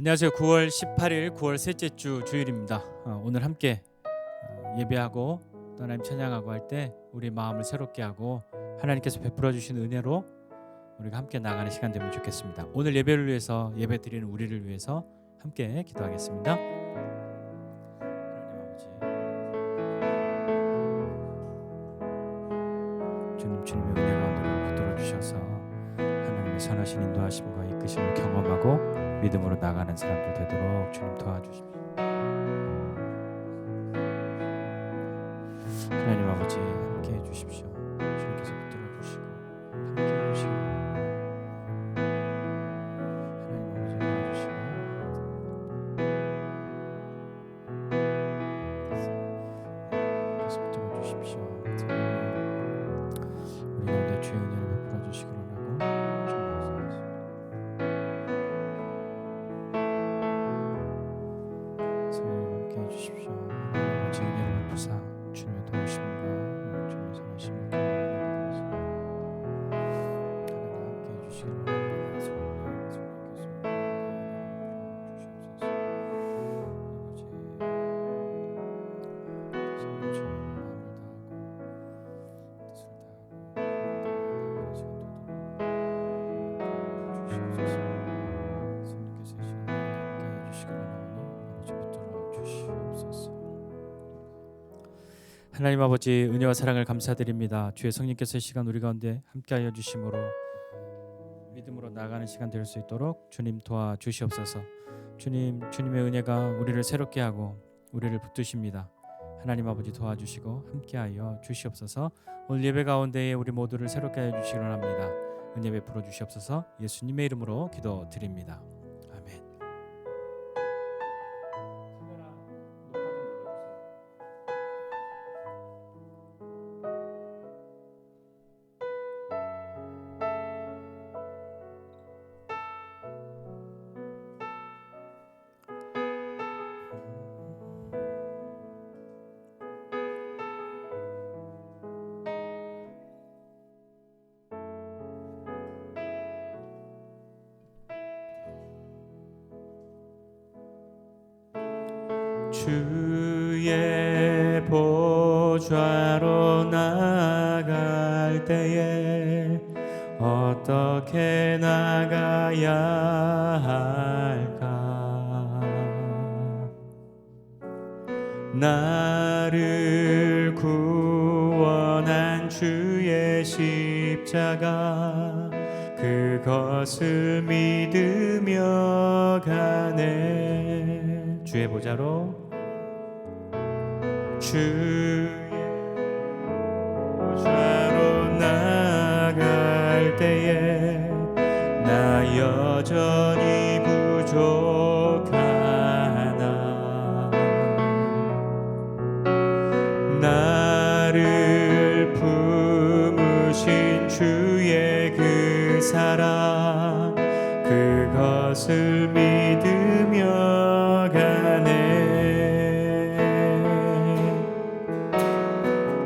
안녕하세요. 9월 18일 9월 셋째 주 주일입니다. 오늘 함께 예배하고 또 하나님 찬양하고 할 때 우리 마음을 새롭게 하고 하나님께서 베풀어 주신 은혜로 우리가 함께 나가는 시간 되면 좋겠습니다. 오늘 예배를 위해서 예배 드리는 우리를 위해서 함께 기도하겠습니다. 하나님 아버지, 주님의 은혜가 오늘 붙들어 주셔서 하나님의 선하신 인도하심과 이끄심을 경험하고 믿음으로 나가는 사람들 되도록 주님 도와주십시오. 하나님 아버지 함께 해주십시오. 주님께서 붙들어 주시고 함께 해주시고 하나님 아버지 도와주시고 주님께서 붙들어 주십시오. 우리 가운데 주의 은혜를 베풀어 주시기를 원하고 함께 해주십시오. 하나님 아버지 은혜를 베푸사 주님의 도우심과 주님의 선하심을 경험하게 하나님 함께 해주시기를 원합니다. 하나님 아버지 은혜와 사랑을 감사드립니다. 주의 성령께서 이 시간 우리 가운데 함께하여 주심으로 믿음으로 나아가는 시간 될 수 있도록 주님 도와주시옵소서. 주님의 은혜가 우리를 새롭게 하고 우리를 붙드십니다. 하나님 아버지 도와주시고 함께하여 주시옵소서. 오늘 예배 가운데에 우리 모두를 새롭게 하여 주시기 원합니다. 은혜 베풀어 주시옵소서. 예수님의 이름으로 기도드립니다. 아멘. 주의 보좌로 나갈 때에 어떻게 나가야 할까? 나를 구원한 주의 십자가 그것을 믿으며 가네. 주의 보좌로 주의 보좌로 나갈 때에 나 여전히 부족하나. 나를 품으신 주의 그 사랑 그것을 믿으며 가네.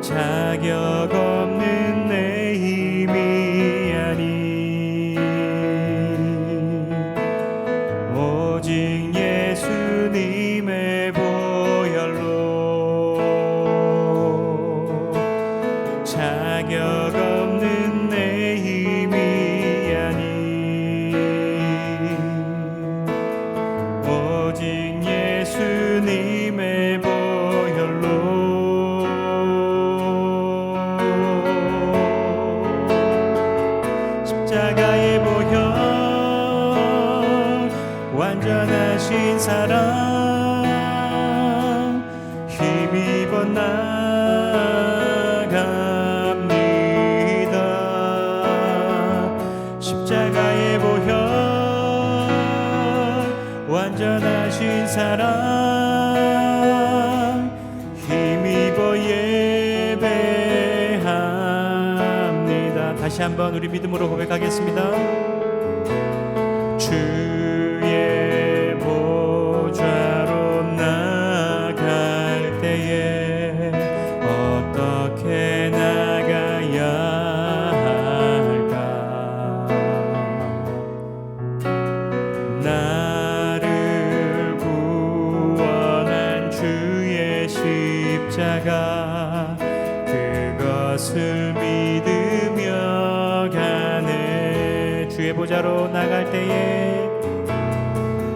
자격 없는 내 힘이 아니 오직 예수님의 보혈로 자격 없는 내 힘이 아니 오직 예수님의 보혈로 십자가의 보혈 완전하신 사랑 힘입어 나갑니다. 십자가의 보혈 완전하신 사랑 힘입어 예배합니다. 다시 한번 우리 믿음으로 고백하겠습니다. 주의 보좌로 나갈 때에 어떻게 나가야 할까? 나를 주의 보좌로 나갈 때에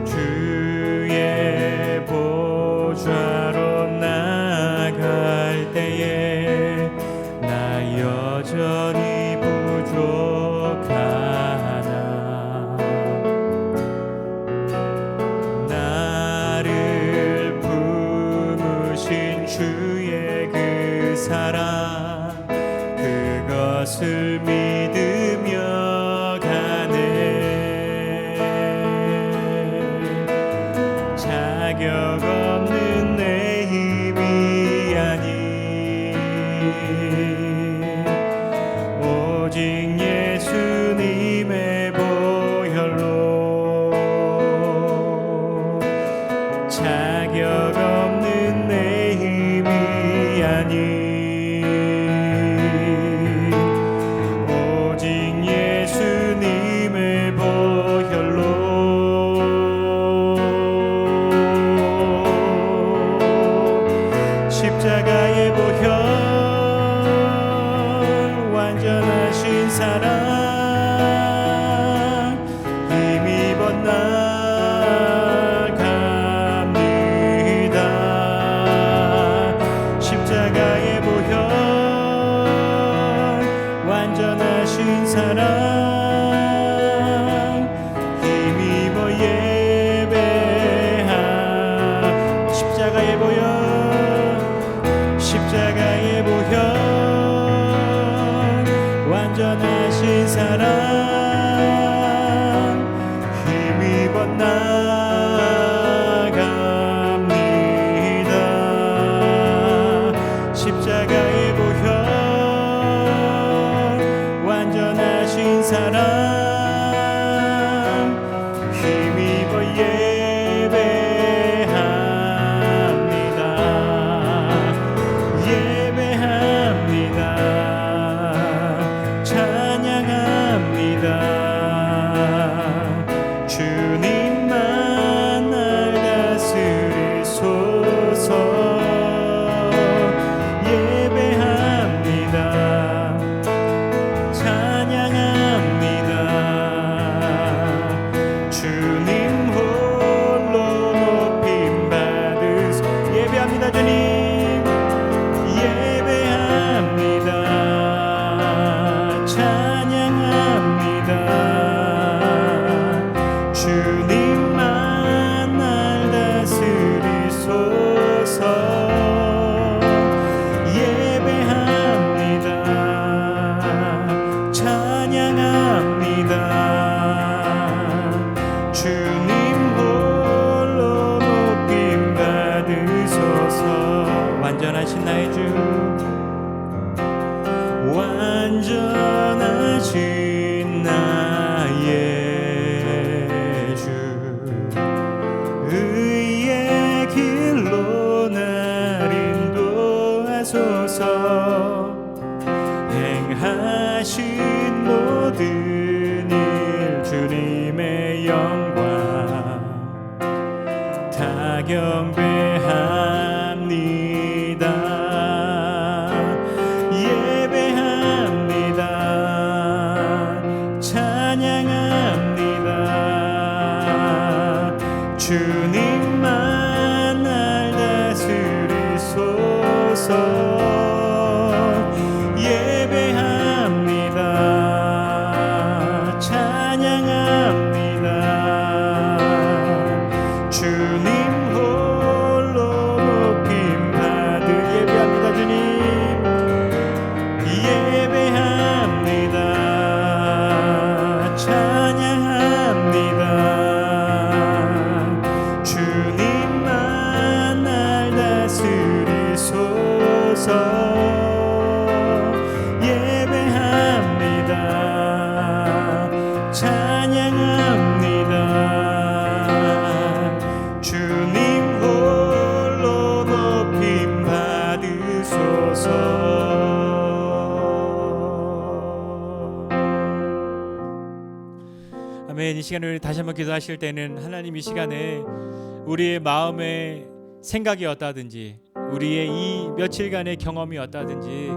주의 보좌로 나갈 때에 나 여전히 부족하나 나를 품으신 주의 그 사랑 그것을 믿으며 가네 자격 없는 내 힘이 아닌 오직 예수님의 보혈로 자격 없는 내 힘이 아닌 오직 예수님의 보혈로 십자가의 보혈 완전하신 사랑 힘입어 나갑니다 십자가의 보혈 완전하신 사랑 힘입어 예배하 십자가의 보혈 십자가의 보혈 완전하신 사랑 힘입어 나갑니다 십자가의 보혈 완전하신 사랑 힘입어 예배합니다 찬양합니다 주님만 날 다스리소서 예배합니다 찬양합니다 주님 홀로 높임 받으소 예배합니다 주님 예배합니다 찬양합니다 주님만 날 다스리소서 예배합니다 찬양합니다 주님 홀로 높임 받으소서 완전하신 나의 주 완전하신 나의 주 의의 길로 날 인도하소서 행하신 모든 일 주님의 영광 다 경배합니다 예배합니다 찬양합니다 주님만 날 다스리소서 예배합니다 찬양합니다 주님 홀로 높임 받을 예배합니다 주님 예배합니다 찬양합니다 주님만 날 다스리소서 예배합니다 찬양합니다 주님 홀로 높임 받으소서 아멘. 이 시간에 우리 다시 한번 기도하실 때는 하나님 이 시간에 우리의 마음의 생각이 어떠하든지 우리의 이 며칠간의 경험이 어떠하든지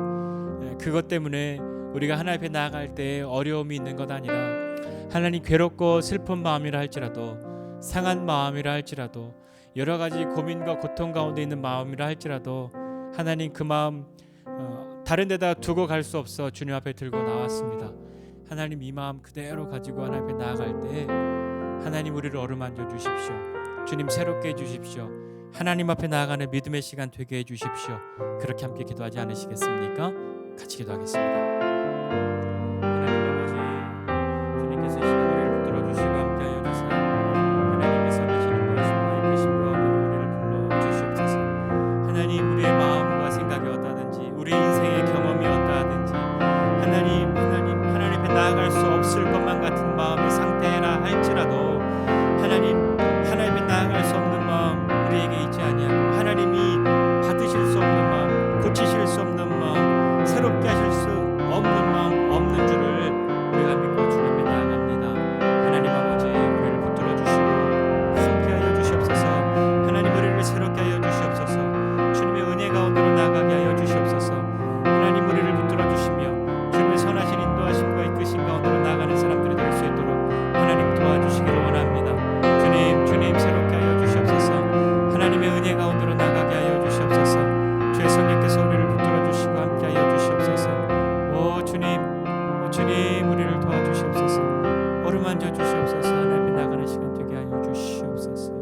그것 때문에 우리가 하나님 앞에 나아갈 때 어려움이 있는 것 아니라 하나님, 괴롭고 슬픈 마음이라 할지라도, 상한 마음이라 할지라도, 여러 가지 고민과 고통 가운데 있는 마음이라 할지라도 하나님, 그 마음 다른 데다 두고 갈 수 없어 주님 앞에 들고 나왔습니다. 하나님, 이 마음 그대로 가지고 하나님 앞에 나아갈 때 하나님, 우리를 어루만져 주십시오. 주님, 새롭게 해주십시오. 하나님 앞에 나아가는 믿음의 시간 되게 해주십시오. 그렇게 함께 기도하지 않으시겠습니까? 같이 기도하겠습니다. 하나님 아버지, 주님께서 이 시간 우리를 붙들어 주시고 함께 하여 주세요. 하나님의 선하신 인도하심과 이끄심과 우리를 불러 주시옵소서. 하나님, 우리의 마음과 생각이 어떠하든지, 우리의 인생의 경험이 어떠하든지, 하나님 앞에 나아갈 수 없을 것만 같은 마음의 상태라 할지라도 하나님 앞에 나아갈 수 없는 마음 우리에게 있지 아니하고, 하나님이 받으실 수 없는 마음, 고치실 수 없는 마음, 새롭게 하실 수 없는 마음 없는 줄을 우리가 믿고 주님 앞에 나아갑니다. 하나님 아버지, 우리를 붙들어 주시고 함께하여 주시옵소서. 하나님, 우리를 새롭게 하여 주시옵소서. 주님의 은혜 가운데로 나아가게 하여 주시옵소서. 하나님, 우리를 붙들어 주시며 주님의 선하신 인도하심과 이끄심 가운데로 나아가는 사람들이 될 수 있도록 하나님 도와주시기를 원합니다. 주님 새롭게 하여 주시옵소서. 하나님의 은혜 가운데로 나가게 하여 주시옵소서. 주의 성령께서 우리를 붙들어 주시고 함께 하여 주시옵소서. 오 주님, 우리를 도와주시옵소서. 어루만져 주시옵소서. 하나님 앞에 나가는 시간 되게 하여 주시옵소서.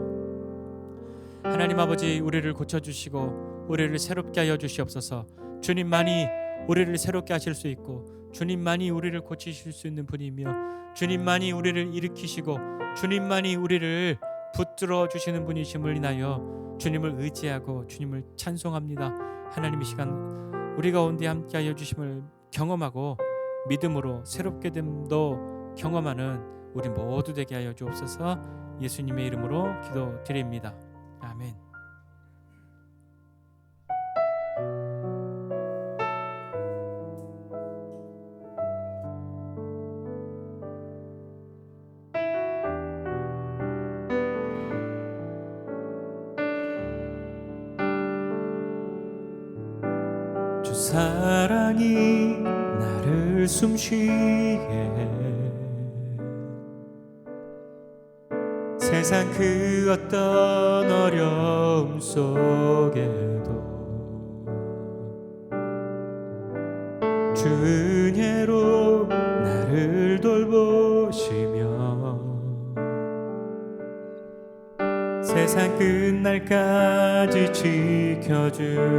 하나님 아버지, 우리를 고쳐주시고 우리를 새롭게 하여 주시옵소서. 주님만이 우리를 새롭게 하실 수 있고, 주님만이 우리를 고치실 수 있는 분이며, 주님만이 우리를 일으키시고 주님만이 우리를 붙들어 주시는 분이심을 인하여 주님을 의지하고 주님을 찬송합니다. 하나님, 이 시간 우리 가운데 함께하여 주심을 경험하고 믿음으로 새롭게 됨도 경험하는 우리 모두 되게 하여 주옵소서. 예수님의 이름으로 기도드립니다. 아멘. 주 사랑이 나를 숨쉬게 해. 세상 그 어떤 어려움 속에도 주 은혜로 나를 돌보시며 세상 끝날까지 지켜주시네.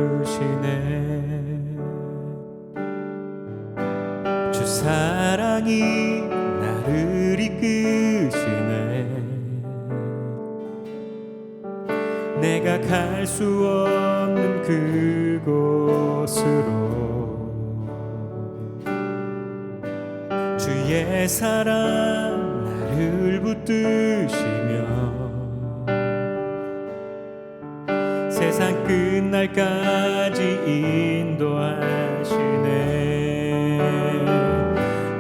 주 사랑이 나를 이끄시네. 내가 갈 수 없는 그곳으로 주의 사랑 나를 붙드시며 세상 끝날까지 인도하시네.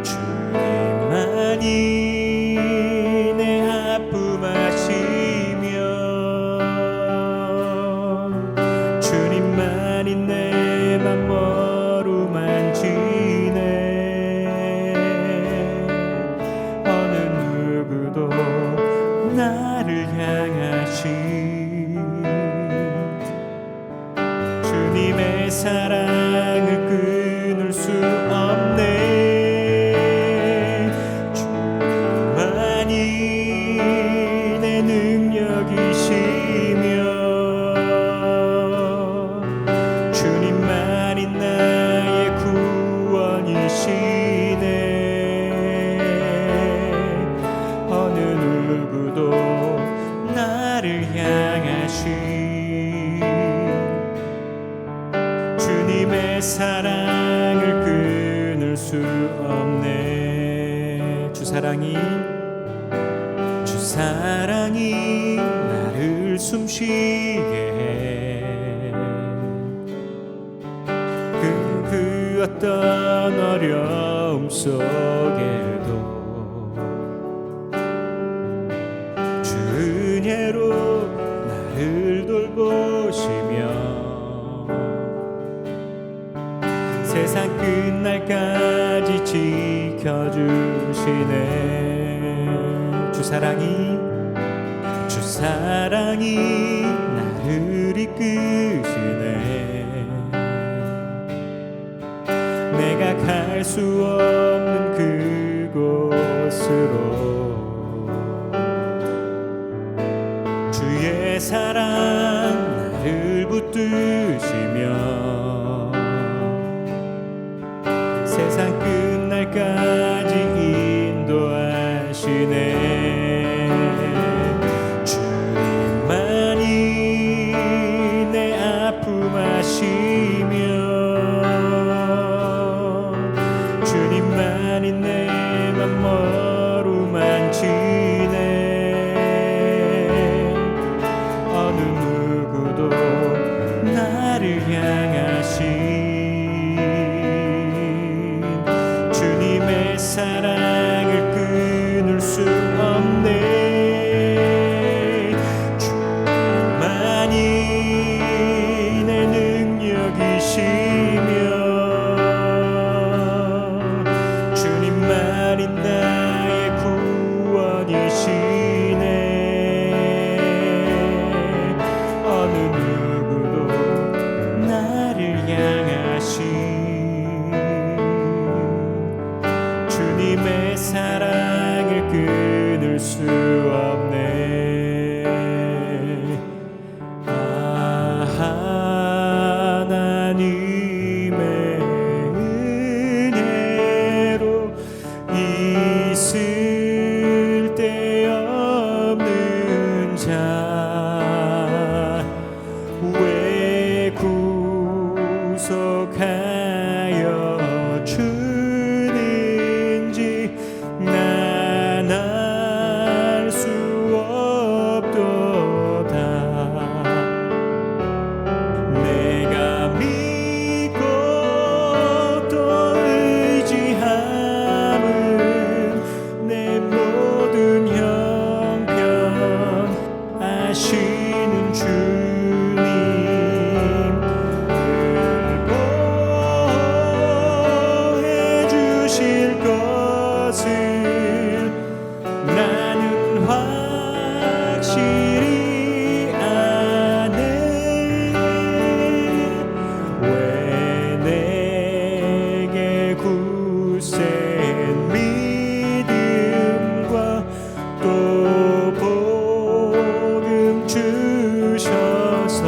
주님만이 내 아픔 아시며 주님만이 내 맘 어루만지네. 어느 누구도 나를 향하신 주님의 사랑을 끊을 수 없네. 주만이 내 능력이시며 주님만이 나의 구원이시네. 어느 누구도 나를 향하신 주님의 사랑을 끊을 수 없네. 주 사랑이 나를 숨쉬게 해. 그 어떤 어려움 속에도 주 은혜로 나를 돌보시며 세상 끝날까지 지켜주시네. 주 사랑이 나를 이끄시네. 내가 갈 수 없는 그곳으로 주의 사랑 나를 붙드시며 세상 끝날까지 인도하시네. 주님만이 내 아픔 아시며 주님만이 내 맘 어루만지네. 어느 누구도 나를 향하신 주님의 사랑을 끊을 수 없네. 주만이 내 능력이시며 주님만이 나의 구원이시네. 어느 누구도 나를 향하신 주님의 사랑을 끊을 수 없네. 하나님의 은혜로 있을 데 없는 자 왜 구속하여 주는지 난 알 수 없도다. 내가 믿고 또 의지함은 내 모든 형편 아시는 주님 보호해 주실 것을 나는 확실히 아네. 왜 내게 굳센 믿음과 또 복음 주셔서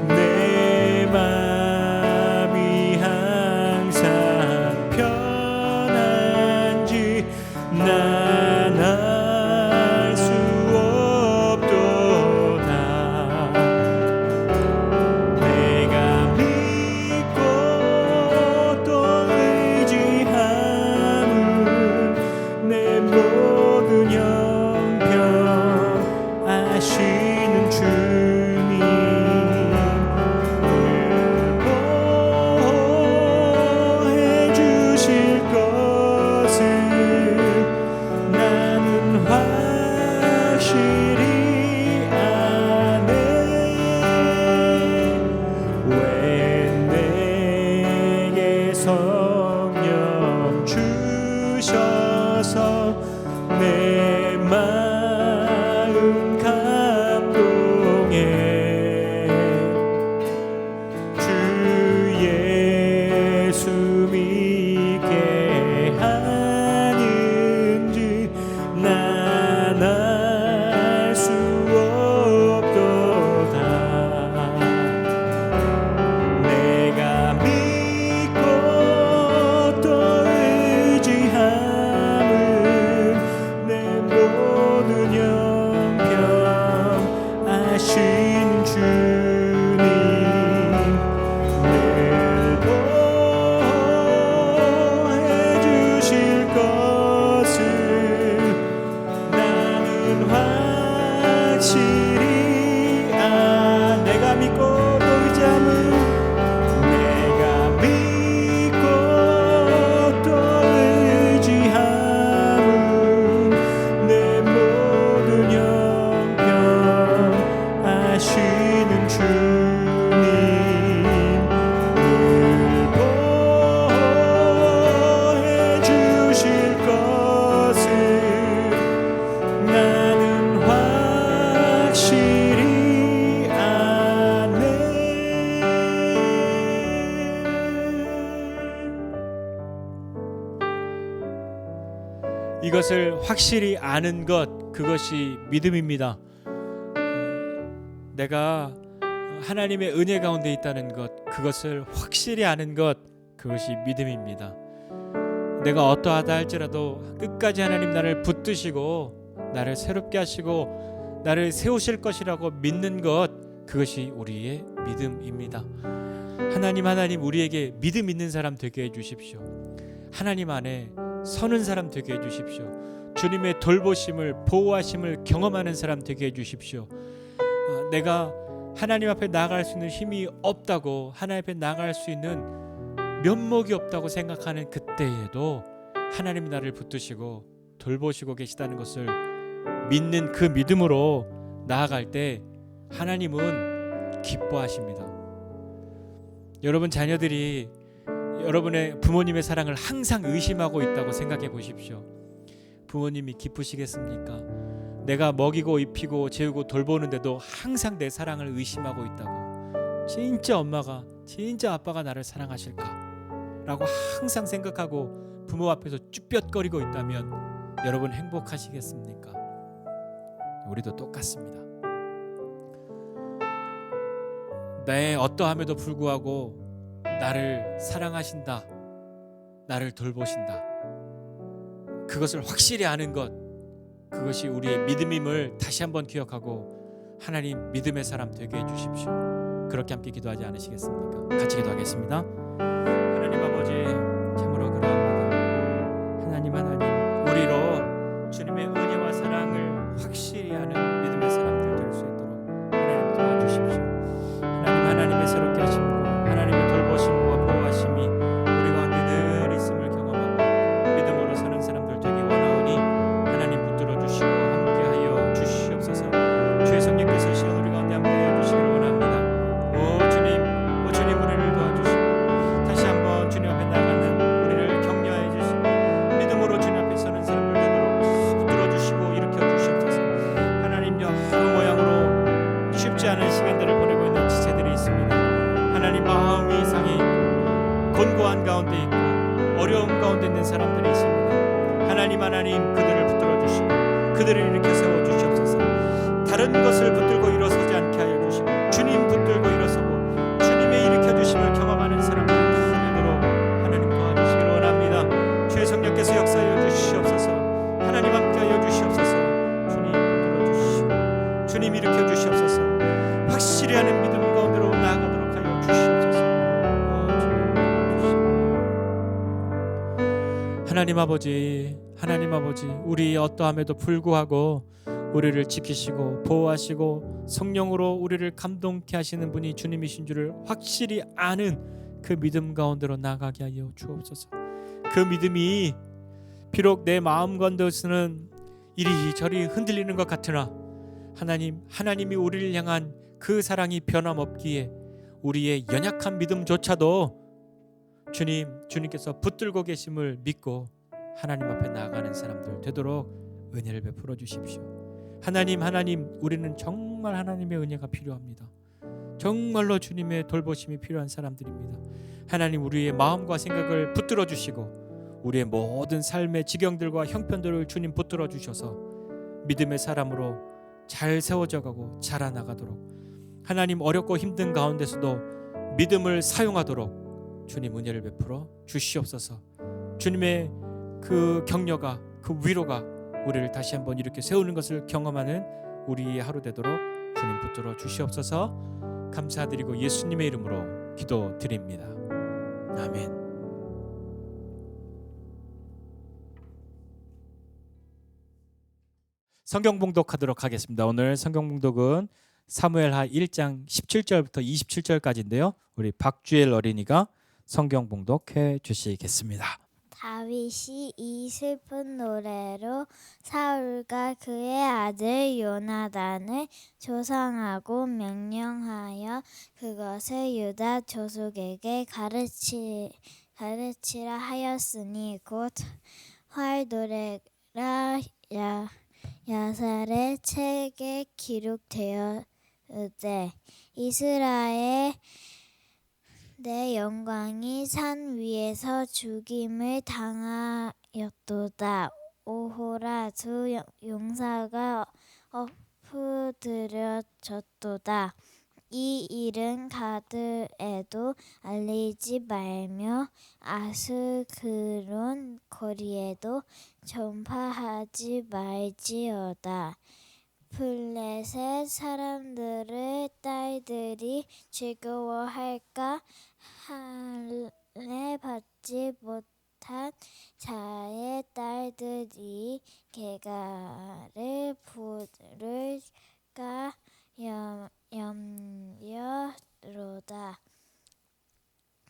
내 맘이 항상 편한지 난 알 수 없도다. 내가 믿고 또 의지함은 내 모든 형편 아시는 주님 보호해 주실 것을 나는 확실히 아네. 왜 내게 성령 주셔서 내 마음 감동해 주 예수 믿게 하는지 난 알 수 없도다. 내가 믿고 또 의지함은 내 모든 이것을 확실히 아는 것, 그것이 믿음입니다. 내가 하나님의 은혜 가운데 있다는 것, 그것을 확실히 아는 것, 그것이 믿음입니다. 내가 어떠하다 할지라도 끝까지 하나님 나를 붙드시고 나를 새롭게 하시고 나를 세우실 것이라고 믿는 것, 그것이 우리의 믿음입니다. 하나님 우리에게 믿음 있는 사람 되게 해주십시오. 하나님 안에 서는 사람 되게 해주십시오. 주님의 돌보심을, 보호하심을 경험하는 사람 되게 해주십시오. 내가 하나님 앞에 나아갈 수 있는 힘이 없다고, 하나님 앞에 나아갈 수 있는 면목이 없다고 생각하는 그때에도 하나님이 나를 붙드시고 돌보시고 계시다는 것을 믿는 그 믿음으로 나아갈 때 하나님은 기뻐하십니다. 여러분 자녀들이 여러분의 부모님의 사랑을 항상 의심하고 있다고 생각해 보십시오. 부모님이 기쁘시겠습니까? 내가 먹이고 입히고 재우고 돌보는데도 항상 내 사랑을 의심하고 있다고. 진짜 엄마가, 진짜 아빠가 나를 사랑하실까? 라고 항상 생각하고 부모 앞에서 쭈뼛거리고 있다면 여러분 행복하시겠습니까? 우리도 똑같습니다. 내 어떠함에도 불구하고 나를 사랑하신다, 나를 돌보신다, 그것을 확실히 아는 것, 그것이 우리의 믿음임을 다시 한번 기억하고 하나님 믿음의 사람 되게 해주십시오. 그렇게 함께 기도하지 않으시겠습니까? 같이 기도하겠습니다. 하나님 아버지, 참으로 그러합니다. 하나님 우리로 주님의 은혜와 사랑을 확실히 아는 믿음의 사람들 될 수 있도록 하나님 도와주십시오. 하나님의 새롭게 하심과 하나님의 돌보심과 보호하심이 우리 가운데 늘 있음을 경험하고 믿음으로 사는 사람들 되기 원하오니 하나님 붙들어 주시고 함께하여 주시옵소서. 주의 성령께서 이 시간 우리 가운데 함께하여 주시기를 원합니다. 오 주님 우리를 도와주시고 다시 한번 주님 앞에 나가는 우리를 격려해 주시고 믿음으로 주님 앞에 서는 사람들 되도록 붙들어 주시고 일으켜 주시옵소서. 하나님 여러 모양으로 쉽지 않은 시간들을 보내고 있는 지체들이 있습니다. 하나님 마음이 이상해 곤고한 가운데 있고 어려움 가운데 있는 사람들이 있습니다. 하나님 그들을 붙들어 주시고 그들을 일으켜 세워 주시옵소서. 다른 것을 붙들고 일어서지 않게 하여 주시고 주님 붙들고 일어서고 주님의 일으켜 주심을 경험하는 사람들이 되도록 하나님 도와주시기를 원합니다. 주의 성령께서 역사하여 주시옵소서. 하나님 함께하여 주시옵소서. 주님 붙들어 주시고 주님 일으켜 주시옵소서. 확실히 하는 믿음 가운데로 나아가도록 하여 주시옵소서. 하나님 아버지 우리 어떠함에도 불구하고 우리를 지키시고 보호하시고 성령으로 우리를 감동케 하시는 분이 주님이신 줄을 확실히 아는 그 믿음 가운데로 나가게 하여 주옵소서. 그 믿음이 비록 내 마음 가운데서는 이리저리 흔들리는 것 같으나 하나님이 우리를 향한 그 사랑이 변함없기에 우리의 연약한 믿음조차도 주님께서 붙들고 계심을 믿고 하나님 앞에 나아가는 사람들 되도록 은혜를 베풀어 주십시오. 하나님 우리는 정말 하나님의 은혜가 필요합니다. 정말로 주님의 돌보심이 필요한 사람들입니다. 하나님 우리의 마음과 생각을 붙들어 주시고 우리의 모든 삶의 지경들과 형편들을 주님 붙들어 주셔서 믿음의 사람으로 잘 세워져가고 자라나가도록 하나님 어렵고 힘든 가운데서도 믿음을 사용하도록 주님 은혜를 베풀어 주시옵소서. 주님의 그 격려가 그 위로가 우리를 다시 한번 이렇게 세우는 것을 경험하는 우리의 하루 되도록 주님 붙들어 주시옵소서. 감사드리고 예수님의 이름으로 기도드립니다. 아멘. 성경 봉독하도록 하겠습니다. 오늘 성경 봉독은 사무엘하 1장 17절부터 27절까지인데요. 우리 박주엘 어린이가 성경 봉독해 주시겠습니다. 다윗이 이 슬픈 노래로 사울과 그의 아들 요나단을 조상하고 명령하여 그것을 유다 족속에게 가르치라 하였으니 곧 활도레라 야살의 책에 기록되었으되 이스라엘 내 영광이 산 위에서 죽임을 당하였도다. 오호라 두 용사가 엎드려졌도다. 이 일은 가드에도 알리지 말며 아스크론 거리에도 전파하지 말지어다. 블레셋 사람들의 딸들이 즐거워할까? 할례 받지 못한 자의 딸들이 개가를 부를까 염려로다.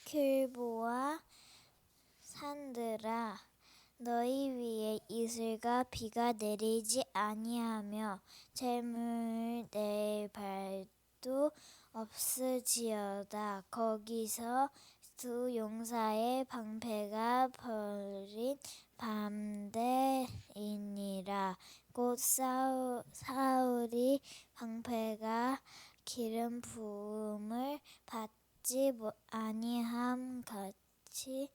길보아 산들아, 너희 위에 이슬과 비가 내리지 아니하며 재물 낼 발도 없으지어다. 거기서 두 용사의 방패가 벌인 밤되이니라. 곧 사울이 방패가 기름 부음을 받지 아니함 같이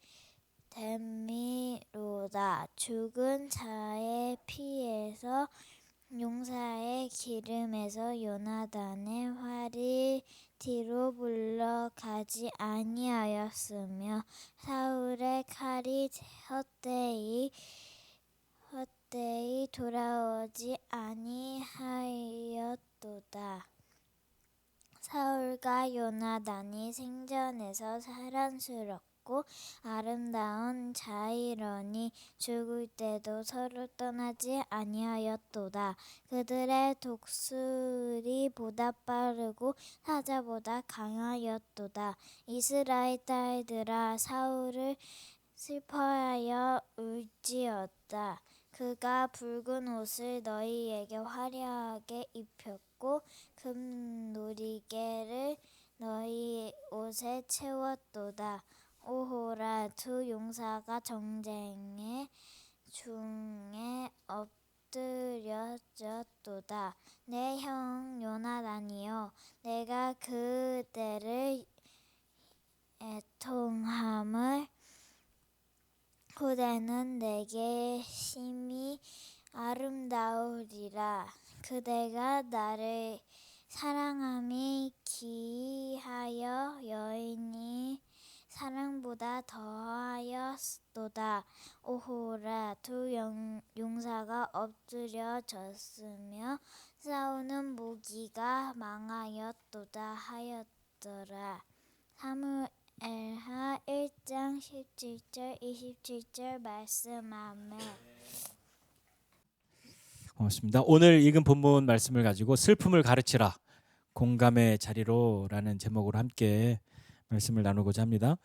됨이로다. 죽은 자의 피에서 용사의 기름에서 요나단의 활이 뒤로 물러가지 아니하였으며 사울의 칼이 헛되이 돌아오지 아니하였도다. 사울과 요나단이 생전에서 사랑스럽고 아름다운 자이러니 죽을 때도 서로 떠나지 아니하였도다. 그들의 독수리 보다 빠르고 사자보다 강하였도다. 이스라엘 딸들아, 사울을 슬퍼하여 울지어다. 그가 붉은 옷을 너희에게 화려하게 입혔고 금 누리개를 너희 옷에 채웠도다. 오호라 두 용사가 정쟁의 중에 엎드려졌도다. 내 형 요나단이여, 내가 그대를 애통함을 후대는 내게 심히 아름다우리라. 그대가 나를 사랑함이 기하여 여인이 사랑보다 더하였도다. 오호라 두 용사가 엎드려졌으며 싸우는 무기가 망하였도다 하였더라. 사무엘하 1장 17절 27절 말씀. 아멘. 고맙습니다. 오늘 읽은 본문 말씀을 가지고 슬픔을 가르치라 공감의 자리로라는 제목으로 함께 말씀을 나누고자 합니다.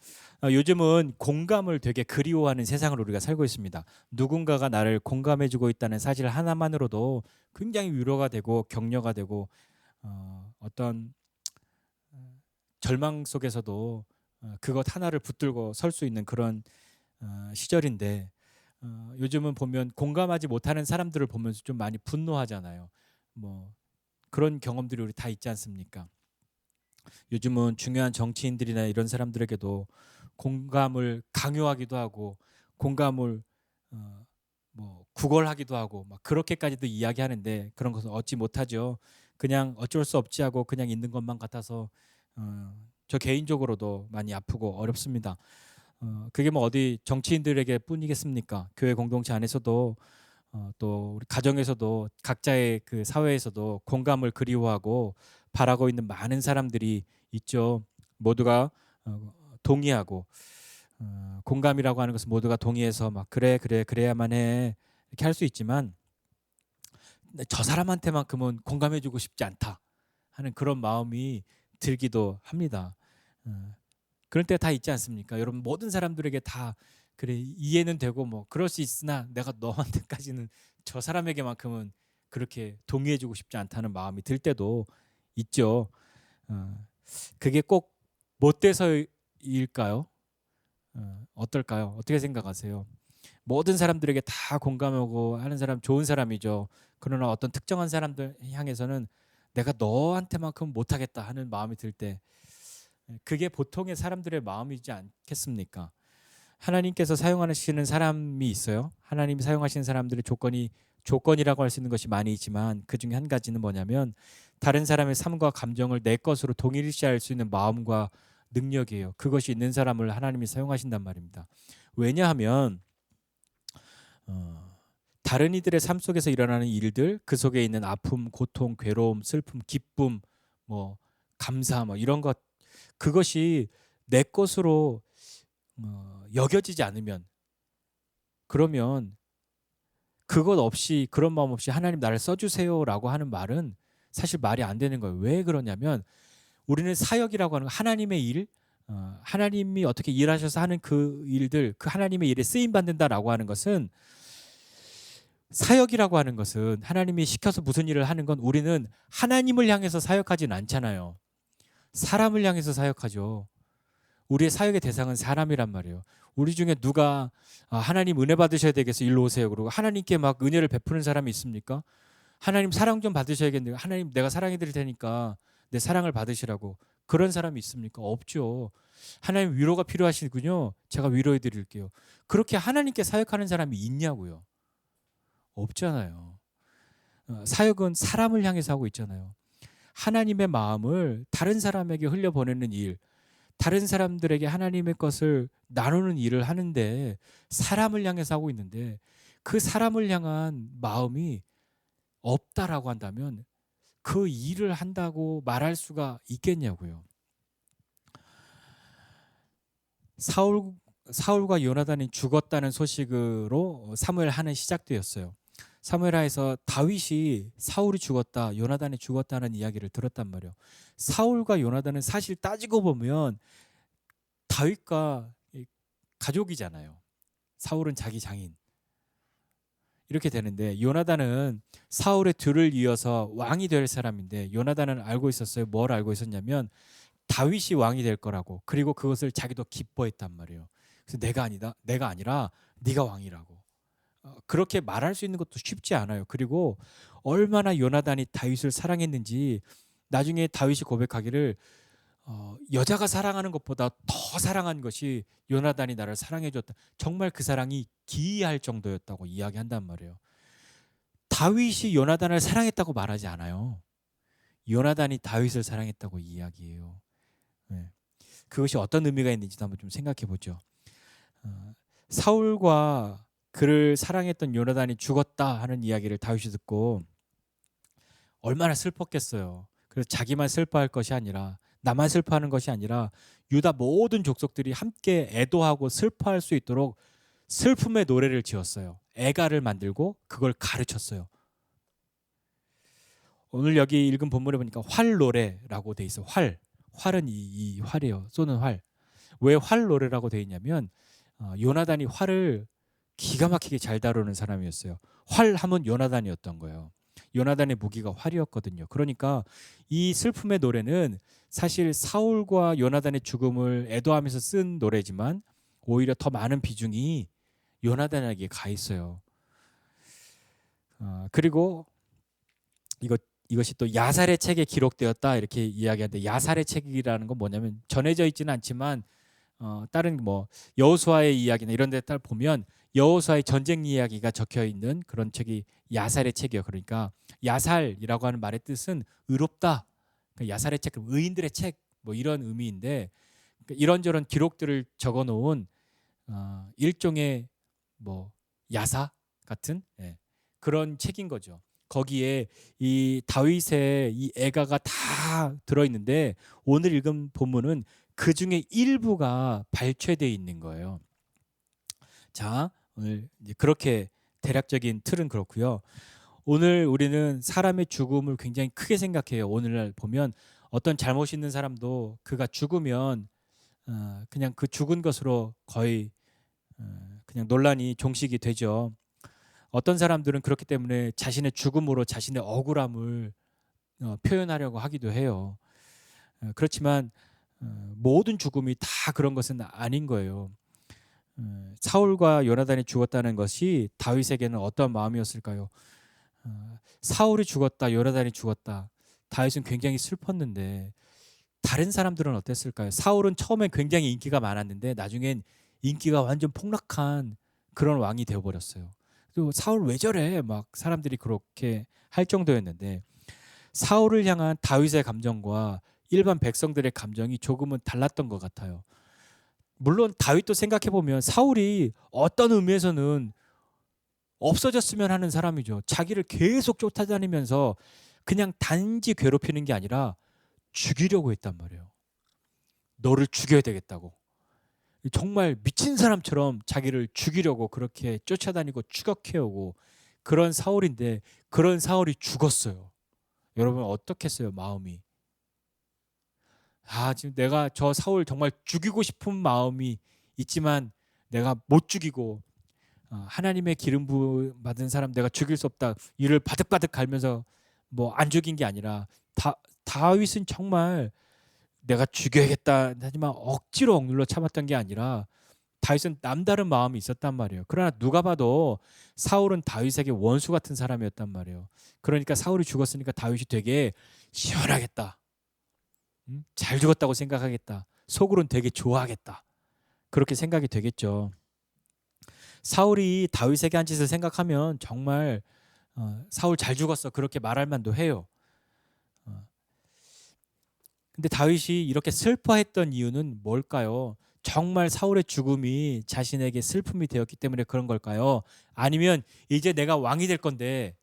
요즘은 공감을 되게 그리워하는 세상을 우리가 살고 있습니다. 누군가가 나를 공감해주고 있다는 사실 하나만으로도 굉장히 위로가 되고 격려가 되고 어떤 절망 속에서도 그것 하나를 붙들고 설 수 있는 그런 시절인데 요즘은 보면 공감하지 못하는 사람들을 보면서 좀 많이 분노하잖아요. 뭐 그런 경험들이 우리 다 있지 않습니까? 요즘은 중요한 정치인들이나 이런 사람들에게도 공감을 강요하기도 하고 공감을 뭐 구걸하기도 하고 막 그렇게까지도 이야기하는데 그런 것은 얻지 못하죠. 그냥 어쩔 수 없지 하고 그냥 있는 것만 같아서 저 개인적으로도 많이 아프고 어렵습니다. 그게 뭐 어디 정치인들에게 뿐이겠습니까? 교회 공동체 안에서도 또 우리 가정에서도 각자의 그 사회에서도 공감을 그리워하고 바라고 있는 많은 사람들이 있죠. 모두가 동의하고 공감이라고 하는 것은 모두가 동의해서 막 그래야만 해 이렇게 할 수 있지만 저 사람한테만큼은 공감해주고 싶지 않다 하는 그런 마음이 들기도 합니다. 그런 때 다 있지 않습니까? 여러분 모든 사람들에게 다 그래 이해는 되고 뭐 그럴 수 있으나 내가 너한테까지는 저 사람에게만큼은 그렇게 동의해주고 싶지 않다는 마음이 들 때도 있죠. 그게 꼭 못돼서일까요? 어떨까요? 어떻게 생각하세요? 모든 사람들에게 다 공감하고 하는 사람 좋은 사람이죠. 그러나 어떤 특정한 사람들 향해서는 내가 너한테만큼 못하겠다 하는 마음이 들 때 그게 보통의 사람들의 마음이지 않겠습니까? 하나님께서 사용하시는 사람이 있어요. 하나님이 사용하시는 사람들의 조건이라고 할 수 있는 것이 많이 있지만 그 중에 한 가지는 뭐냐면 다른 사람의 삶과 감정을 내 것으로 동일시할 수 있는 마음과 능력이에요. 그것이 있는 사람을 하나님이 사용하신단 말입니다. 왜냐하면 다른 이들의 삶 속에서 일어나는 일들, 그 속에 있는 아픔, 고통, 괴로움, 슬픔, 기쁨, 뭐 감사, 뭐 이런 것, 그것이 내 것으로 여겨지지 않으면, 그러면 그것 없이, 그런 마음 없이 하나님 나를 써주세요라고 하는 말은 사실 말이 안 되는 거예요. 왜 그러냐면 우리는 사역이라고 하는 하나님의 일, 하나님이 어떻게 일하셔서 하는 그 일들, 그 하나님의 일에 쓰임 받는다라고 하는 것은, 사역이라고 하는 것은 하나님이 시켜서 무슨 일을 하는 건 우리는 하나님을 향해서 사역하진 않잖아요. 사람을 향해서 사역하죠. 우리의 사역의 대상은 사람이란 말이에요. 우리 중에 누가 하나님 은혜 받으셔야 되겠어 일로 오세요 그러고 하나님께 막 은혜를 베푸는 사람이 있습니까? 하나님 사랑 좀 받으셔야겠네요. 하나님 내가 사랑해 드릴 테니까 내 사랑을 받으시라고. 그런 사람이 있습니까? 없죠. 하나님 위로가 필요하시군요. 제가 위로해 드릴게요. 그렇게 하나님께 사역하는 사람이 있냐고요. 없잖아요. 사역은 사람을 향해서 하고 있잖아요. 하나님의 마음을 다른 사람에게 흘려보내는 일, 다른 사람들에게 하나님의 것을 나누는 일을 하는데 사람을 향해서 하고 있는데 그 사람을 향한 마음이 없다라고 한다면 그 일을 한다고 말할 수가 있겠냐고요. 사울과 요나단이 죽었다는 소식으로 사무엘 하는 시작되었어요. 사무엘하에서 다윗이 사울이 죽었다, 요나단이 죽었다는 이야기를 들었단 말이에요. 사울과 요나단은 사실 따지고 보면 다윗과 가족이잖아요. 사울은 자기 장인. 이렇게 되는데 요나단은 사울의 뒤를 이어서 왕이 될 사람인데 요나단은 알고 있었어요. 뭘 알고 있었냐면 다윗이 왕이 될 거라고. 그리고 그것을 자기도 기뻐했단 말이에요. 그래서 내가 아니라 네가 왕이라고. 그렇게 말할 수 있는 것도 쉽지 않아요. 그리고 얼마나 요나단이 다윗을 사랑했는지 나중에 다윗이 고백하기를 여자가 사랑하는 것보다 더 사랑한 것이 요나단이 나를 사랑해줬다. 정말 그 사랑이 기이할 정도였다고 이야기한단 말이에요. 다윗이 요나단을 사랑했다고 말하지 않아요. 요나단이 다윗을 사랑했다고 이야기해요. 네. 그것이 어떤 의미가 있는지도 한번 좀 생각해 보죠. 사울과 그를 사랑했던 요나단이 죽었다 하는 이야기를 다윗이 듣고 얼마나 슬펐겠어요. 그래서 자기만 슬퍼할 것이 아니라 나만 슬퍼하는 것이 아니라 유다 모든 족속들이 함께 애도하고 슬퍼할 수 있도록 슬픔의 노래를 지었어요. 애가를 만들고 그걸 가르쳤어요. 오늘 여기 읽은 본문에 보니까 활 노래라고 돼 있어요. 활은 이 활이에요. 쏘는 활. 왜 활 노래라고 돼 있냐면 요나단이 활을 기가 막히게 잘 다루는 사람이었어요. 활 하면 요나단이었던 거예요. 요나단의 무기가 활이었거든요. 그러니까 이 슬픔의 노래는 사실 사울과 요나단의 죽음을 애도하면서 쓴 노래지만 오히려 더 많은 비중이 요나단에게 가 있어요. 그리고 이것이 또 야살의 책에 기록되었다 이렇게 이야기하는데 야살의 책이라는 건 뭐냐면 전해져 있지는 않지만 다른 뭐 여호수아의 이야기나 이런 데 따라 보면 여호수아의 전쟁 이야기가 적혀 있는 그런 책이 야살의 책이에요. 그러니까 야살이라고 하는 말의 뜻은 의롭다. 그러니까 야살의 책, 의인들의 책 뭐 이런 의미인데 그러니까 이런저런 기록들을 적어 놓은 일종의 뭐 야사 같은 그런 책인 거죠. 거기에 이 다윗의 이 애가가 다 들어 있는데 오늘 읽은 본문은 그 중에 일부가 발췌되어 있는 거예요. 자, 오늘 이제 그렇게 대략적인 틀은 그렇고요. 오늘 우리는 사람의 죽음을 굉장히 크게 생각해요. 오늘날 보면 어떤 잘못 있는 사람도 그가 죽으면 그냥 그 죽은 것으로 거의 그냥 논란이 종식이 되죠. 어떤 사람들은 그렇기 때문에 자신의 죽음으로 자신의 억울함을 표현하려고 하기도 해요. 그렇지만 모든 죽음이 다 그런 것은 아닌 거예요. 사울과 요나단이 죽었다는 것이 다윗에게는 어떤 마음이었을까요? 사울이 죽었다, 요나단이 죽었다. 다윗은 굉장히 슬펐는데 다른 사람들은 어땠을까요? 사울은 처음엔 굉장히 인기가 많았는데 나중엔 인기가 완전 폭락한 그런 왕이 되어버렸어요. 또 사울 왜 저래? 막 사람들이 그렇게 할 정도였는데 사울을 향한 다윗의 감정과 일반 백성들의 감정이 조금은 달랐던 것 같아요. 물론 다윗도 생각해 보면 사울이 어떤 의미에서는 없어졌으면 하는 사람이죠. 자기를 계속 쫓아다니면서 그냥 단지 괴롭히는 게 아니라 죽이려고 했단 말이에요. 너를 죽여야 되겠다고. 정말 미친 사람처럼 자기를 죽이려고 그렇게 쫓아다니고 추격해오고 그런 사울인데 그런 사울이 죽었어요. 여러분 어떻겠어요, 마음이? 지금 내가 저 사울 정말 죽이고 싶은 마음이 있지만 내가 못 죽이고 하나님의 기름 부음 받은 사람 내가 죽일 수 없다. 이를 바득바득 갈면서 뭐 안 죽인 게 아니라 다윗은 정말 내가 죽여야겠다 하지만 억지로 억눌러 참았던 게 아니라 다윗은 남다른 마음이 있었단 말이에요. 그러나 누가 봐도 사울은 다윗에게 원수 같은 사람이었단 말이에요. 그러니까 사울이 죽었으니까 다윗이 되게 시원하겠다. 잘 죽었다고 생각하겠다. 속으로는 되게 좋아하겠다. 그렇게 생각이 되겠죠. 사울이 다윗에게 한 짓을 생각하면 정말 사울 잘 죽었어 그렇게 말할 만도 해요. 근데 다윗이 이렇게 슬퍼했던 이유는 뭘까요? 정말 사울의 죽음이 자신에게 슬픔이 되었기 때문에 그런 걸까요? 아니면 이제 내가 왕이 될 건데